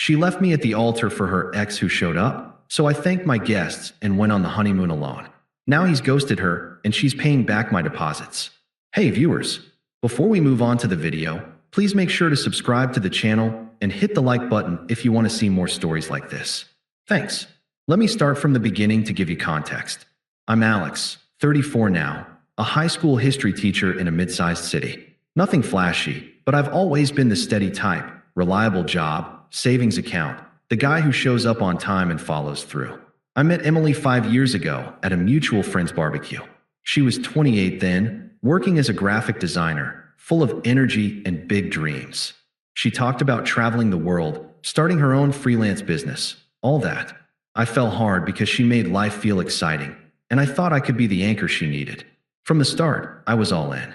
She left me at the altar for her ex who showed up, so I thanked my guests and went on the honeymoon alone. Now he's ghosted her, and she's paying back my deposits. Hey viewers, before we move on to the video, please make sure to subscribe to the channel and hit the like button if you want to see more stories like this. Thanks. Let me start from the beginning to give you context. I'm Alex, 34 now, a high school history teacher in a mid-sized city. Nothing flashy, but I've always been the steady type, reliable job, savings account, the guy who shows up on time and follows through. I met Emily 5 years ago at a mutual friend's barbecue. She was 28 then, working as a graphic designer, full of energy and big dreams. She talked about traveling the world, starting her own freelance business, all that. I fell hard because she made life feel exciting, and I thought I could be the anchor she needed. From the start, I was all in.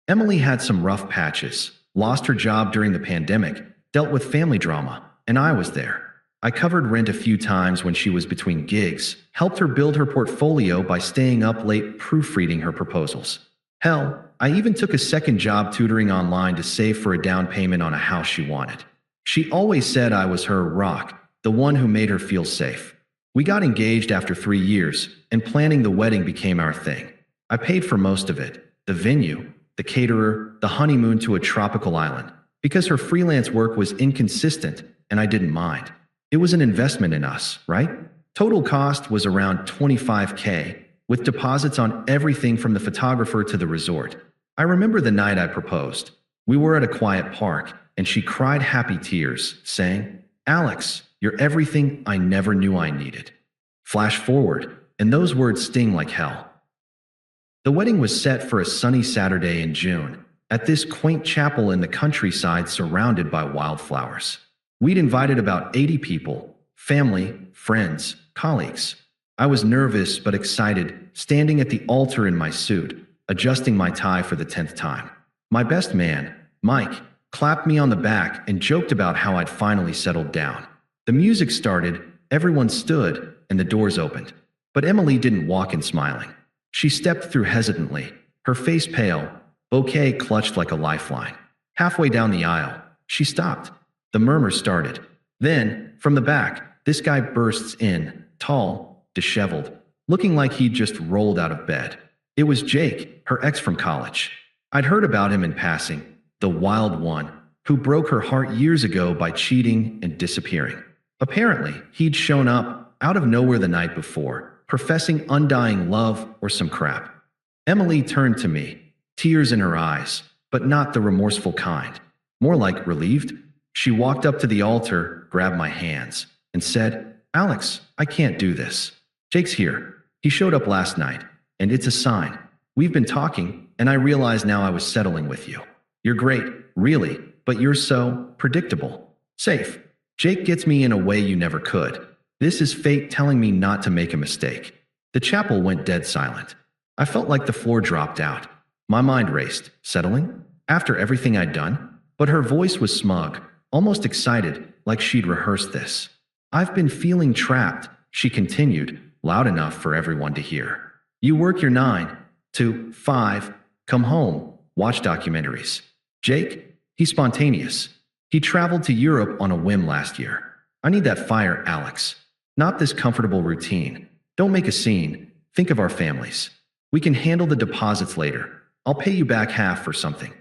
Emily had some rough patches, lost her job during the pandemic, dealt with family drama, and I was there. I covered rent a few times when she was between gigs, helped her build her portfolio by staying up late proofreading her proposals. Hell, I even took a second job tutoring online to save for a down payment on a house she wanted. She always said I was her rock, the one who made her feel safe. We got engaged after 3 years, and planning the wedding became our thing. I paid for most of it, the venue, the caterer, the honeymoon to a tropical island, because her freelance work was inconsistent and I didn't mind. It was an investment in us, right? Total cost was around $25K, with deposits on everything from the photographer to the resort. I remember the night I proposed. We were at a quiet park, and she cried happy tears, saying, "Alex, you're everything I never knew I needed." Flash forward, and those words sting like hell. The wedding was set for a sunny Saturday in June, at this quaint chapel in the countryside surrounded by wildflowers. We'd invited about 80 people, family, friends, colleagues. I was nervous but excited, standing at the altar in my suit, adjusting my tie for the 10th time. My best man, Mike, clapped me on the back and joked about how I'd finally settled down. The music started, everyone stood, and the doors opened. But Emily didn't walk in smiling. She stepped through hesitantly, her face pale, bouquet clutched like a lifeline. Halfway down the aisle, she stopped. The murmur started. Then, from the back, this guy bursts in, tall, disheveled, looking like he'd just rolled out of bed. It was Jake, her ex from college. I'd heard about him in passing, the wild one, who broke her heart years ago by cheating and disappearing. Apparently, he'd shown up, out of nowhere the night before, professing undying love or some crap. Emily turned to me, tears in her eyes, but not the remorseful kind. More like relieved. She walked up to the altar, grabbed my hands, and said, "Alex, I can't do this. Jake's here. He showed up last night, and it's a sign. We've been talking, and I realize now I was settling with you. You're great, really, but you're so predictable. Safe. Jake gets me in a way you never could. This is fate telling me not to make a mistake." The chapel went dead silent. I felt like the floor dropped out. My mind raced. Settling? After everything I'd done? But her voice was smug, almost excited, like she'd rehearsed this. "I've been feeling trapped," she continued, loud enough for everyone to hear. "You work your 9 to 5, come home, watch documentaries. Jake? He's spontaneous. He traveled to Europe on a whim last year. I need that fire, Alex. Not this comfortable routine. Don't make a scene. Think of our families. We can handle the deposits later. I'll pay you back half for something."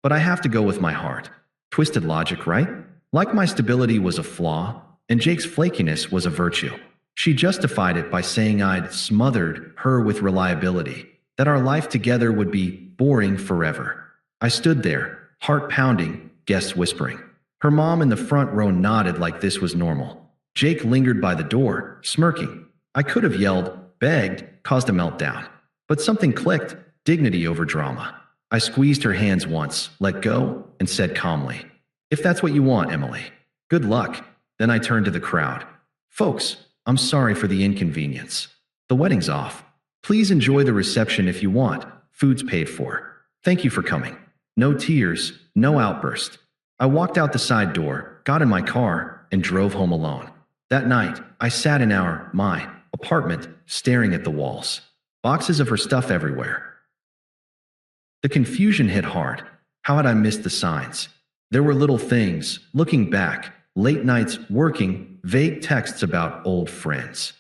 But I have to go with my heart. Twisted logic, right? Like my stability was a flaw, and Jake's flakiness was a virtue. She justified it by saying I'd smothered her with reliability, that our life together would be boring forever. I stood there, heart pounding, guests whispering. Her mom in the front row nodded like this was normal. Jake lingered by the door, smirking. I could have yelled, begged, caused a meltdown. But something clicked, dignity over drama. I squeezed her hands once, let go, and said calmly, "If that's what you want, Emily. Good luck." Then I turned to the crowd. "Folks, I'm sorry for the inconvenience. The wedding's off. Please enjoy the reception if you want. Food's paid for. Thank you for coming." No tears, no outburst. I walked out the side door, got in my car, and drove home alone. That night, I sat in my apartment, staring at the walls. Boxes of her stuff everywhere. The confusion hit hard. How had I missed the signs? There were little things, looking back, late nights working, vague texts about old friends.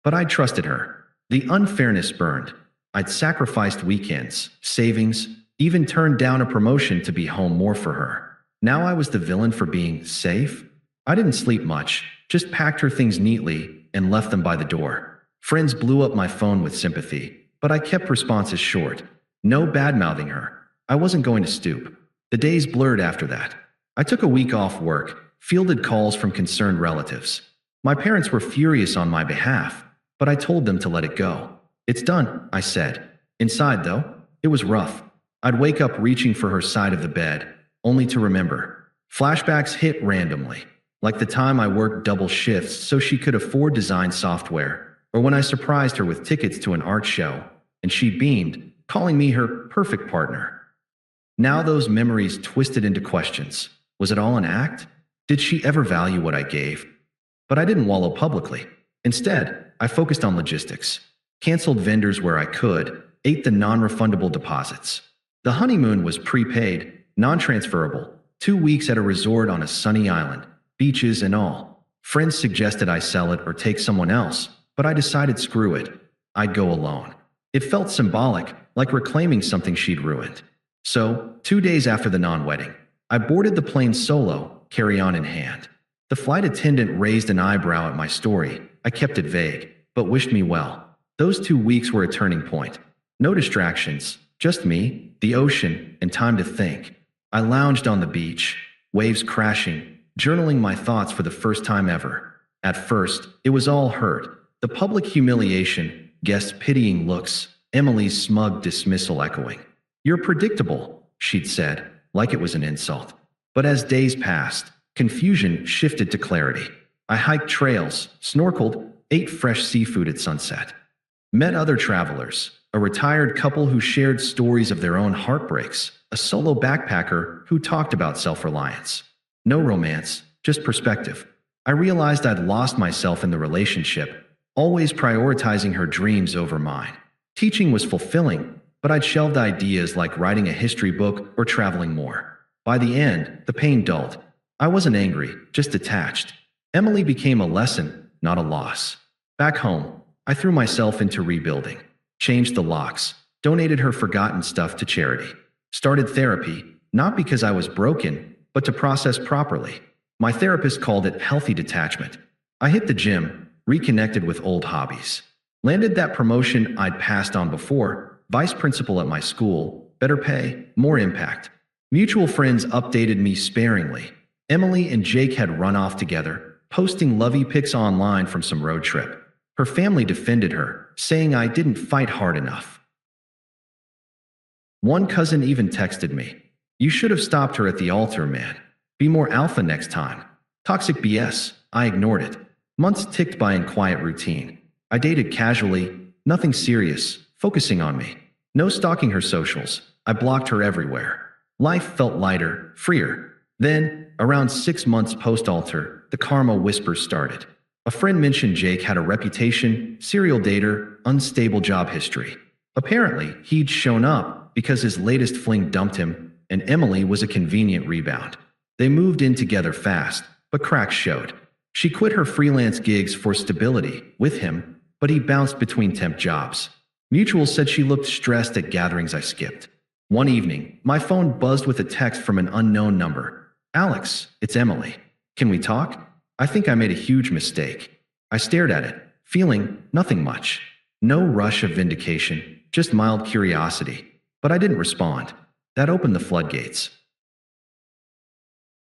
But I trusted her. The unfairness burned. I'd sacrificed weekends, savings, even turned down a promotion to be home more for her. Now I was the villain for being safe? I didn't sleep much, just packed her things neatly and left them by the door. Friends blew up my phone with sympathy, but I kept responses short. No bad-mouthing her. I wasn't going to stoop. The days blurred after that. I took a week off work, fielded calls from concerned relatives. My parents were furious on my behalf, but I told them to let it go. It's done, I said. Inside, though, it was rough. I'd wake up reaching for her side of the bed, only to remember. Flashbacks hit randomly, like the time I worked double shifts so she could afford design software, or when I surprised her with tickets to an art show, and she beamed, calling me her perfect partner. Now those memories twisted into questions. Was it all an act? Did she ever value what I gave? But I didn't wallow publicly. Instead, I focused on logistics. Canceled vendors where I could, ate the non-refundable deposits. The honeymoon was prepaid, non-transferable, 2 weeks at a resort on a sunny island, beaches and all. Friends suggested I sell it or take someone else, but I decided screw it. I'd go alone. It felt symbolic, like reclaiming something she'd ruined. So, 2 days after the non-wedding, I boarded the plane solo, carry-on in hand. The flight attendant raised an eyebrow at my story. I kept it vague, but wished me well. Those 2 weeks were a turning point. No distractions, just me, the ocean, and time to think. I lounged on the beach, waves crashing, journaling my thoughts for the first time ever. At first, it was all hurt. The public humiliation, guests' pitying looks, Emily's smug dismissal echoing. "You're predictable," she'd said, like it was an insult. But as days passed, confusion shifted to clarity. I hiked trails, snorkeled, ate fresh seafood at sunset. Met other travelers, a retired couple who shared stories of their own heartbreaks, a solo backpacker who talked about self-reliance. No romance, just perspective. I realized I'd lost myself in the relationship, always prioritizing her dreams over mine. Teaching was fulfilling, but I'd shelved ideas like writing a history book or traveling more. By the end, the pain dulled. I wasn't angry, just detached. Emily became a lesson, not a loss. Back home, I threw myself into rebuilding. Changed the locks, donated her forgotten stuff to charity. Started therapy, not because I was broken, but to process properly. My therapist called it healthy detachment. I hit the gym, reconnected with old hobbies. Landed that promotion I'd passed on before, vice principal at my school, better pay, more impact. Mutual friends updated me sparingly. Emily and Jake had run off together, posting lovey pics online from some road trip. Her family defended her, saying I didn't fight hard enough. One cousin even texted me, "You should have stopped her at the altar, man. Be more alpha next time." Toxic BS. I ignored it. Months ticked by in quiet routine. I dated casually, nothing serious, focusing on me. No stalking her socials. I blocked her everywhere. Life felt lighter, freer. Then, around 6 months post-altar, the karma whispers started. A friend mentioned Jake had a reputation, serial dater, unstable job history. Apparently, he'd shown up because his latest fling dumped him, and Emily was a convenient rebound. They moved in together fast, but cracks showed. She quit her freelance gigs for stability with him, but he bounced between temp jobs. Mutuals said she looked stressed at gatherings I skipped. One evening, my phone buzzed with a text from an unknown number. "Alex, it's Emily. Can we talk? I think I made a huge mistake." I stared at it, feeling nothing much. No rush of vindication, just mild curiosity. But I didn't respond. That opened the floodgates.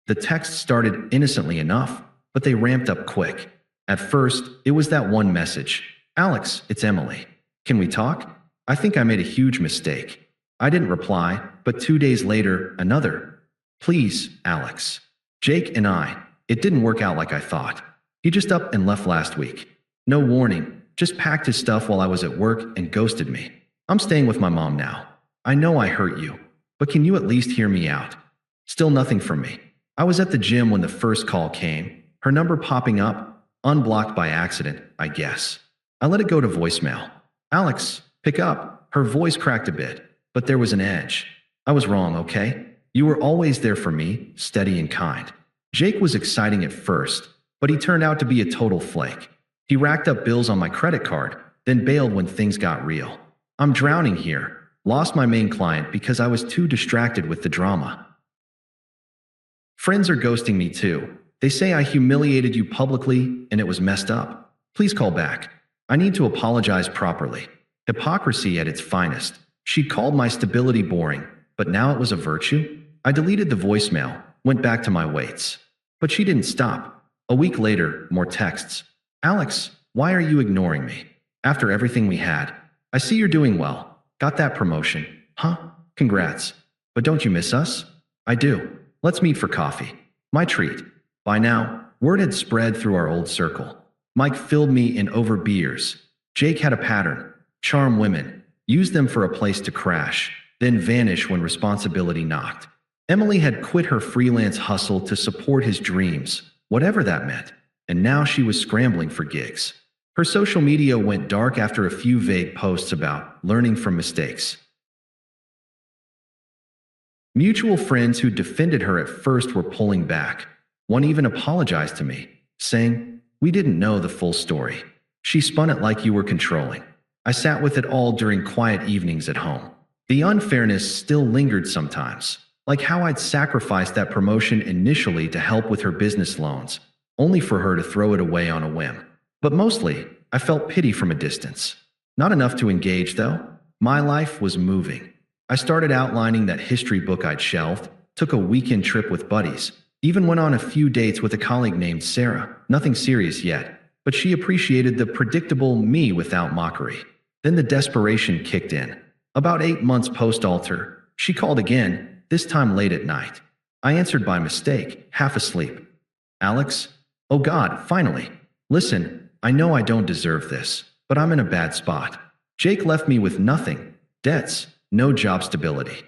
The text started innocently enough, but they ramped up quick. At first, it was that one message. "Alex, it's Emily. Can we talk? I think I made a huge mistake." I didn't reply, but 2 days later, another. "Please, Alex. Jake and I, it didn't work out like I thought. He just up and left last week. No warning, just packed his stuff while I was at work and ghosted me. I'm staying with my mom now. I know I hurt you, but can you at least hear me out?" Still nothing from me. I was at the gym when the first call came, her number popping up, unblocked by accident, I guess. I let it go to voicemail. "Alex, pick up." Her voice cracked a bit, but there was an edge. "I was wrong, okay? You were always there for me, steady and kind. Jake was exciting at first, but he turned out to be a total flake. He racked up bills on my credit card, then bailed when things got real. I'm drowning here. Lost my main client because I was too distracted with the drama. Friends are ghosting me too. They say I humiliated you publicly and it was messed up. Please call back. I need to apologize properly. Hypocrisy at its finest. She called my stability boring, but now it was a virtue? I deleted the voicemail, went back to my weights. But she didn't stop. A week later, more texts. Alex, why are you ignoring me? After everything we had. I see you're doing well. Got that promotion. Huh? Congrats. But don't you miss us? I do. Let's meet for coffee. My treat. By now, word had spread through our old circle. Mike filled me in over beers. Jake had a pattern. Charm women. Use them for a place to crash. Then vanish when responsibility knocked. Emily had quit her freelance hustle to support his dreams, whatever that meant. And now she was scrambling for gigs. Her social media went dark after a few vague posts about learning from mistakes. Mutual friends who defended her at first were pulling back. One even apologized to me, saying, "We didn't know the full story. She spun it like you were controlling." I sat with it all during quiet evenings at home. The unfairness still lingered sometimes, like how I'd sacrificed that promotion initially to help with her business loans, only for her to throw it away on a whim. But mostly, I felt pity from a distance. Not enough to engage, though. My life was moving. I started outlining that history book I'd shelved, took a weekend trip with buddies, even went on a few dates with a colleague named Sarah. Nothing serious yet, but she appreciated the predictable me without mockery. Then the desperation kicked in. About 8 months post-alter, she called again, this time late at night. I answered by mistake, half asleep. "Alex? Oh God, finally. Listen, I know I don't deserve this, but I'm in a bad spot. Jake left me with nothing. Debts, no job stability.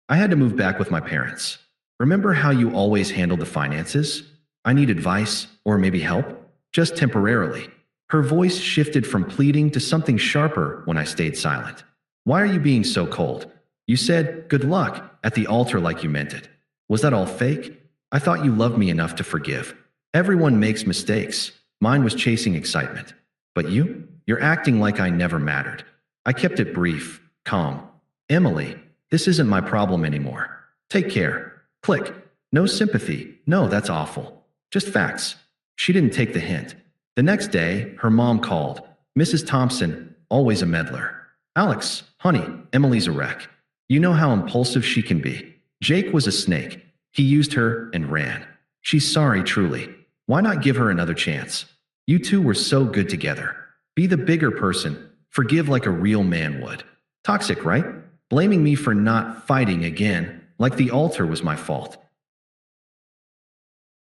I had to move back with my parents. Remember how you always handled the finances? I need advice, or maybe help? Just temporarily." Her voice shifted from pleading to something sharper when I stayed silent. "Why are you being so cold? You said, 'Good luck,' at the altar like you meant it. Was that all fake? I thought you loved me enough to forgive. Everyone makes mistakes. Mine was chasing excitement. But you're acting like I never mattered." I kept it brief, calm. "Emily, this isn't my problem anymore. Take care." Click. No sympathy. No, that's awful. Just facts. She didn't take the hint. The next day, her mom called. Mrs. Thompson, always a meddler. "Alex, honey, Emily's a wreck. You know how impulsive she can be. Jake was a snake. He used her and ran. She's sorry, truly. Why not give her another chance? You two were so good together. Be the bigger person. Forgive like a real man would." Toxic, right? Blaming me for not fighting again, like the altar was my fault.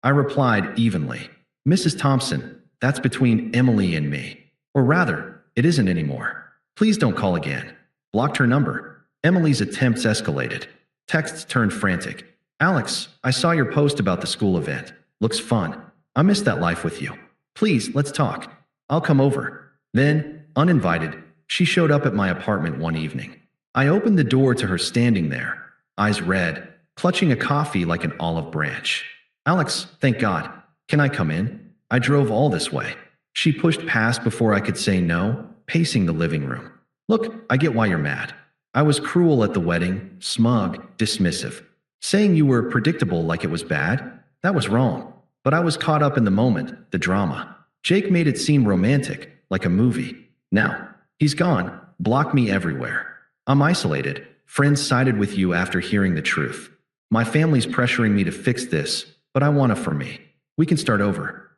I replied evenly. "Mrs. Thompson, that's between Emily and me. Or rather, it isn't anymore. Please don't call again." Blocked her number. Emily's attempts escalated. Texts turned frantic. "Alex, I saw your post about the school event. Looks fun. I missed that life with you. Please, let's talk. I'll come over." Then, uninvited, she showed up at my apartment one evening. I opened the door to her standing there, eyes red, clutching a coffee like an olive branch. "Alex, thank God. Can I come in? I drove all this way." She pushed past before I could say no, pacing the living room. "Look, I get why you're mad. I was cruel at the wedding, smug, dismissive. Saying you were predictable like it was bad? That was wrong. But I was caught up in the moment, the drama. Jake made it seem romantic, like a movie. Now, he's gone, blocked me everywhere. I'm isolated. Friends sided with you after hearing the truth. My family's pressuring me to fix this, but I want it for me. We can start over.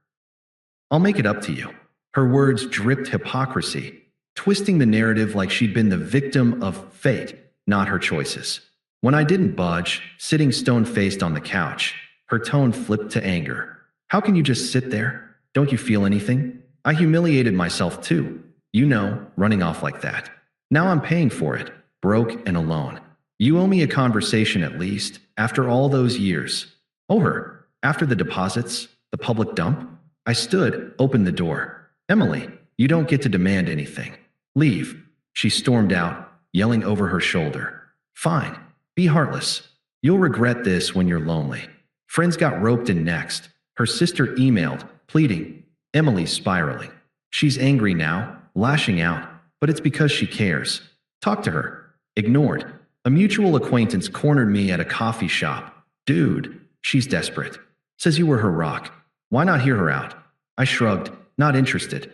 I'll make it up to you." Her words dripped hypocrisy, twisting the narrative like she'd been the victim of fate, not her choices. When I didn't budge, sitting stone-faced on the couch, her tone flipped to anger. "How can you just sit there? Don't you feel anything? I humiliated myself too. You know, running off like that. Now I'm paying for it, broke and alone. You owe me a conversation at least, after all those years." "Oh, her? After the deposits? The public dump?" I stood, opened the door. "Emily, you don't get to demand anything. Leave." She stormed out, yelling over her shoulder. "Fine. Be heartless. You'll regret this when you're lonely." Friends got roped in next. Her sister emailed, pleading. Emily's spiraling. She's angry now, lashing out, but it's because she cares. Talk to her. Ignored. A mutual acquaintance cornered me at a coffee shop. Dude, she's desperate. Says you were her rock. Why not hear her out? I shrugged, not interested.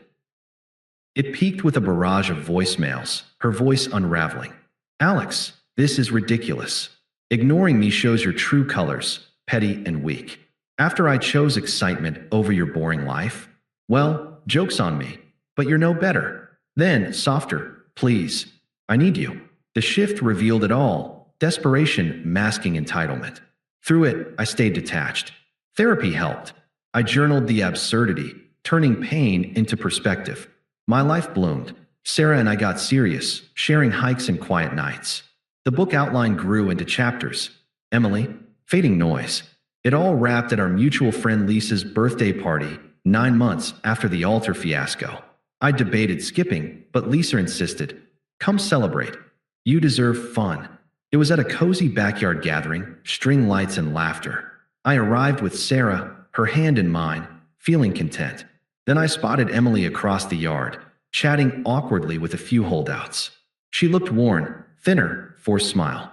It peaked with a barrage of voicemails, her voice unraveling. Alex, this is ridiculous. Ignoring me shows your true colors, petty and weak. After I chose excitement over your boring life? Well, joke's on me, but you're no better. Then, softer, please. I need you. The shift revealed it all, desperation masking entitlement. Through it, I stayed detached. Therapy helped. I journaled the absurdity, turning pain into perspective. My life bloomed. Sarah and I got serious, sharing hikes and quiet nights. The book outline grew into chapters. Emily, fading noise. It all wrapped at our mutual friend Lisa's birthday party, 9 months after the altar fiasco. I debated skipping, but Lisa insisted. Come celebrate. You deserve fun. It was at a cozy backyard gathering, string lights and laughter. I arrived with Sarah, her hand in mine, feeling content. Then I spotted Emily across the yard, chatting awkwardly with a few holdouts. She looked worn, thinner, forced smile.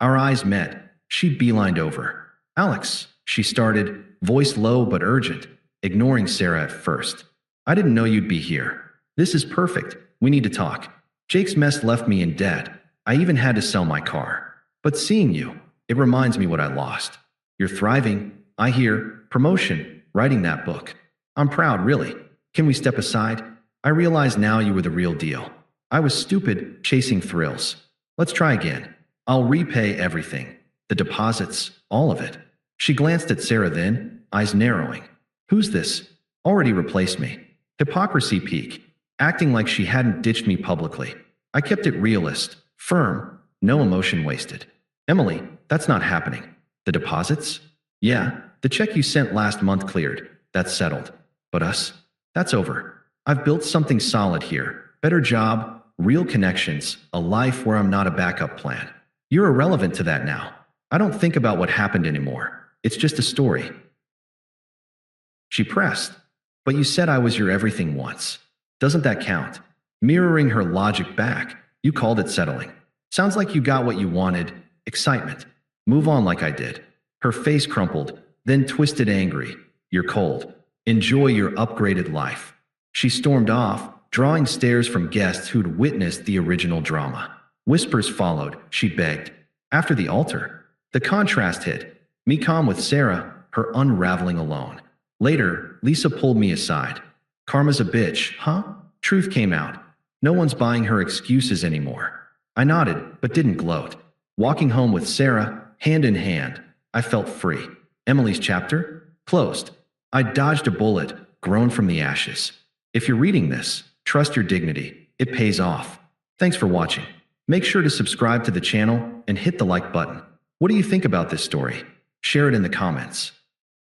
Our eyes met. She beelined over. Alex, she started, voice low but urgent, ignoring Sarah at first. I didn't know you'd be here. This is perfect. We need to talk. Jake's mess left me in debt. I even had to sell my car. But seeing you, it reminds me what I lost. You're thriving. I hear. Promotion. Writing that book. I'm proud, really. Can we step aside? I realize now you were the real deal. I was stupid, chasing thrills. Let's try again. I'll repay everything. The deposits, all of it. She glanced at Sarah then, eyes narrowing. Who's this? Already replaced me. Hypocrisy peak. Acting like she hadn't ditched me publicly. I kept it realist, firm, no emotion wasted. Emily, that's not happening. The deposits? Yeah, the check you sent last month cleared. That's settled. But us? That's over. I've built something solid here. Better job, real connections, a life where I'm not a backup plan. You're irrelevant to that now. I don't think about what happened anymore. It's just a story. She pressed. But you said I was your everything once. Doesn't that count? Mirroring her logic back, you called it settling. Sounds like you got what you wanted. Excitement. Move on like I did. Her face crumpled, then twisted angry. You're cold. Enjoy your upgraded life. She stormed off, drawing stares from guests who'd witnessed the original drama. Whispers followed, she begged. After the altar, the contrast hit. Me calm with Sarah, her unraveling alone. Later, Lisa pulled me aside. Karma's a bitch, huh? Truth came out. No one's buying her excuses anymore. I nodded, but didn't gloat. Walking home with Sarah, hand in hand, I felt free. Emily's chapter? Closed. I dodged a bullet, grown from the ashes. If you're reading this, trust your dignity. It pays off. Thanks for watching. Make sure to subscribe to the channel and hit the like button. What do you think about this story? Share it in the comments.